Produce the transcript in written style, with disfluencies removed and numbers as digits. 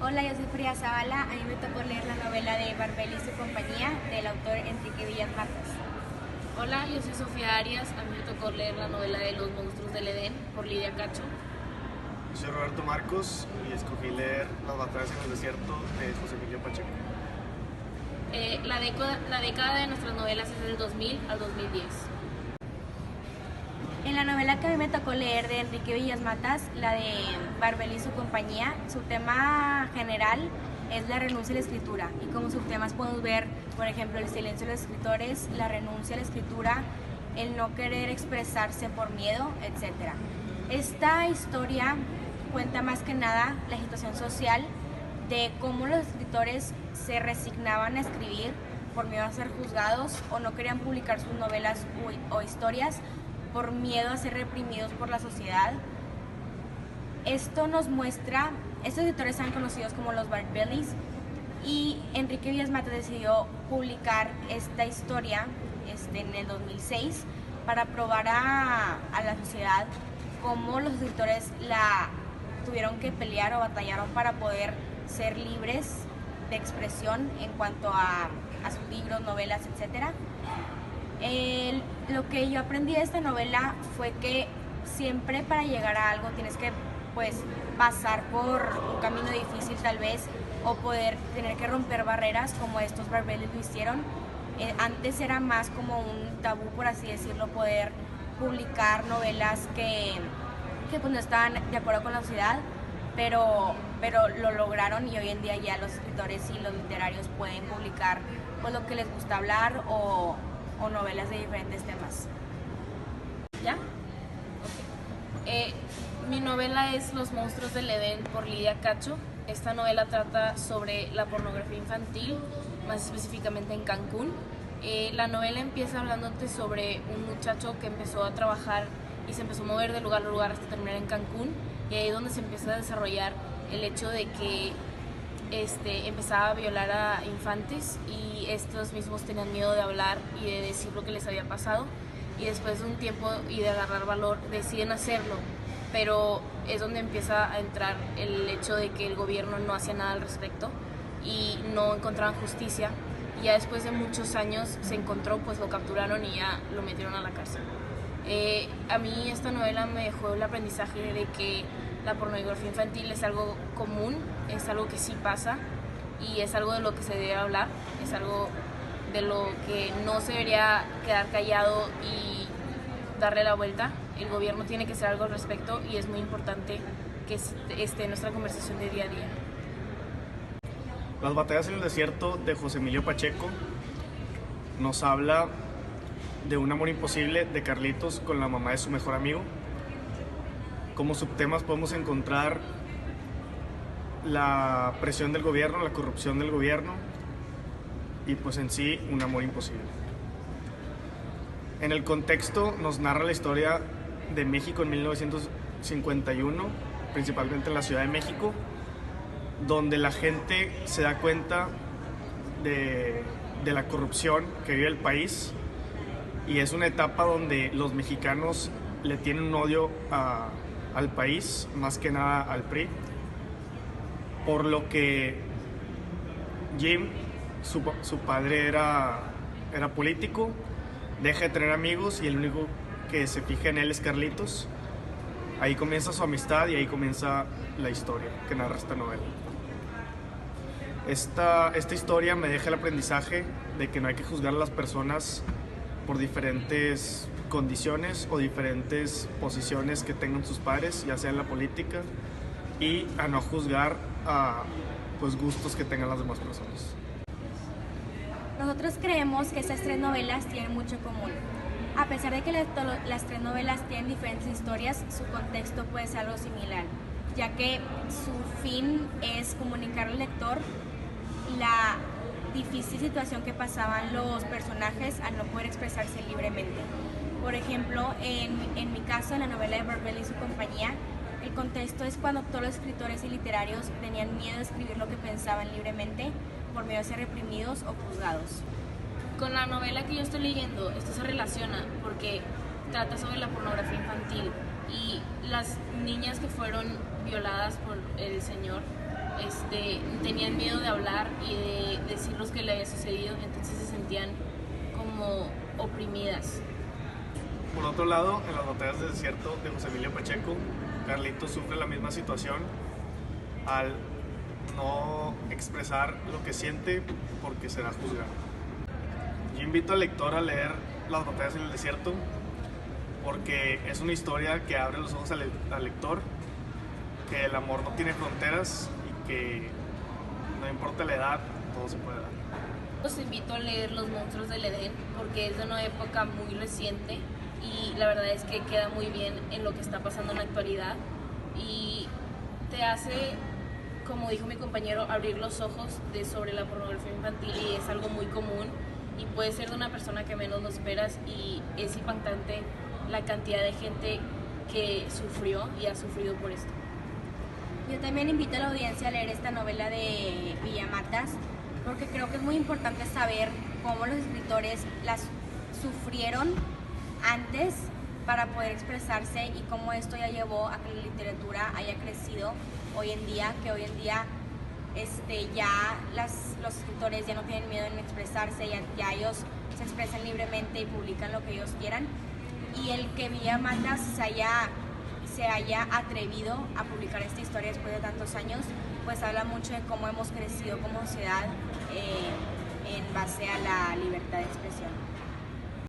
Hola, yo soy Frida Zavala. A mí me tocó leer la novela de Barbel y su compañía del autor Enrique Villas Matas. Hola, yo soy Sofía Arias. A mí me tocó leer la novela de Los monstruos del Edén por Lidia Cacho. Yo soy Roberto Marcos y escogí leer Las batallas en el desierto de José Emilio Pacheco. La década de nuestras novelas es del 2000 al 2010. En la novela que a mí me tocó leer de Enrique Villas Matas, la de Barbel y su compañía, su tema general es la renuncia a la escritura. Y como subtemas podemos ver, por ejemplo, el silencio de los escritores, la renuncia a la escritura, el no querer expresarse por miedo, etc. Esta historia cuenta más que nada la situación social de cómo los escritores se resignaban a escribir por miedo a ser juzgados o no querían publicar sus novelas o historias por miedo a ser reprimidos por la sociedad. Esto nos muestra, estos escritores eran conocidos como los Barbellies y Enrique Villas Matas decidió publicar esta historia en el 2006 para probar a la sociedad cómo los escritores la tuvieron que pelear o batallaron para poder ser libres de expresión en cuanto a sus libros, novelas, etc. Lo que yo aprendí de esta novela fue que siempre para llegar a algo tienes que pasar por un camino difícil tal vez o tener que romper barreras como estos Barbellies lo hicieron. Antes era más como un tabú, por así decirlo, poder publicar novelas que no estaban de acuerdo con la sociedad, pero lo lograron y hoy en día ya los escritores y los literarios pueden publicar lo que les gusta hablar o novelas de diferentes temas. ¿Ya? Okay. Mi novela es Los monstruos del Edén por Lidia Cacho. Esta novela trata sobre la pornografía infantil, más específicamente en Cancún. La novela empieza hablándote sobre un muchacho que empezó a trabajar y se empezó a mover de lugar a lugar hasta terminar en Cancún, y ahí es donde se empieza a desarrollar el hecho de que empezaba a violar a infantes y estos mismos tenían miedo de hablar y de decir lo que les había pasado, y después de un tiempo y de agarrar valor deciden hacerlo, pero es donde empieza a entrar el hecho de que el gobierno no hacía nada al respecto y no encontraban justicia, y ya después de muchos años se encontró, pues lo capturaron y ya lo metieron a la cárcel. A mí esta novela me dejó el aprendizaje de que la pornografía infantil es algo común, es algo que sí pasa y es algo de lo que se debe hablar, es algo de lo que no se debería quedar callado y darle la vuelta. El gobierno tiene que hacer algo al respecto y es muy importante que esté en nuestra conversación de día a día. Las batallas en el desierto de José Emilio Pacheco nos habla de un amor imposible de Carlitos con la mamá de su mejor amigo. Como subtemas podemos encontrar la presión del gobierno, la corrupción del gobierno y pues en sí un amor imposible. En el contexto nos narra la historia de México en 1951, principalmente en la Ciudad de México, donde la gente se da cuenta de la corrupción que vive el país, y es una etapa donde los mexicanos le tienen un odio al país, más que nada al PRI, por lo que Jim, su padre era político, deja de tener amigos y el único que se fija en él es Carlitos. Ahí comienza su amistad y ahí comienza la historia que narra esta novela. Esta historia me deja el aprendizaje de que no hay que juzgar a las personas por diferentes condiciones o diferentes posiciones que tengan sus padres, ya sea en la política, y a no juzgar a gustos que tengan las demás personas. Nosotros creemos que estas tres novelas tienen mucho en común. A pesar de que las tres novelas tienen diferentes historias, su contexto puede ser algo similar, ya que su fin es comunicar al lector la difícil situación que pasaban los personajes al no poder expresarse libremente. Por ejemplo, en mi caso, en la novela de Barbel y su compañía, el contexto es cuando todos los escritores y literarios tenían miedo de escribir lo que pensaban libremente por miedo a ser reprimidos o juzgados. Con la novela que yo estoy leyendo, esto se relaciona porque trata sobre la pornografía infantil y las niñas que fueron violadas por el señor tenían miedo de hablar y de decir lo que le había sucedido, entonces se sentían como oprimidas. Por otro lado, en las batallas del desierto de José Emilio Pacheco, Carlitos sufre la misma situación al no expresar lo que siente porque será juzgado. Yo invito al lector a leer Las batallas en el desierto porque es una historia que abre los ojos al lector, que el amor no tiene fronteras y que no importa la edad, todo se puede dar. Los invito a leer Los monstruos del Edén porque es de una época muy reciente y la verdad es que queda muy bien en lo que está pasando en la actualidad y te hace, como dijo mi compañero, abrir los ojos sobre la pornografía infantil, y es algo muy común y puede ser de una persona que menos lo esperas, y es impactante la cantidad de gente que sufrió y ha sufrido por esto. Yo también invito a la audiencia a leer esta novela de Villamatas porque creo que es muy importante saber cómo los escritores las sufrieron antes para poder expresarse y cómo esto ya llevó a que la literatura haya crecido hoy en día, que hoy en día ya los escritores ya no tienen miedo en expresarse, ya ellos se expresan libremente y publican lo que ellos quieran. Y el que Villamatas se haya atrevido a publicar esta historia después de tantos años, pues habla mucho de cómo hemos crecido como sociedad en base a la libertad de expresión.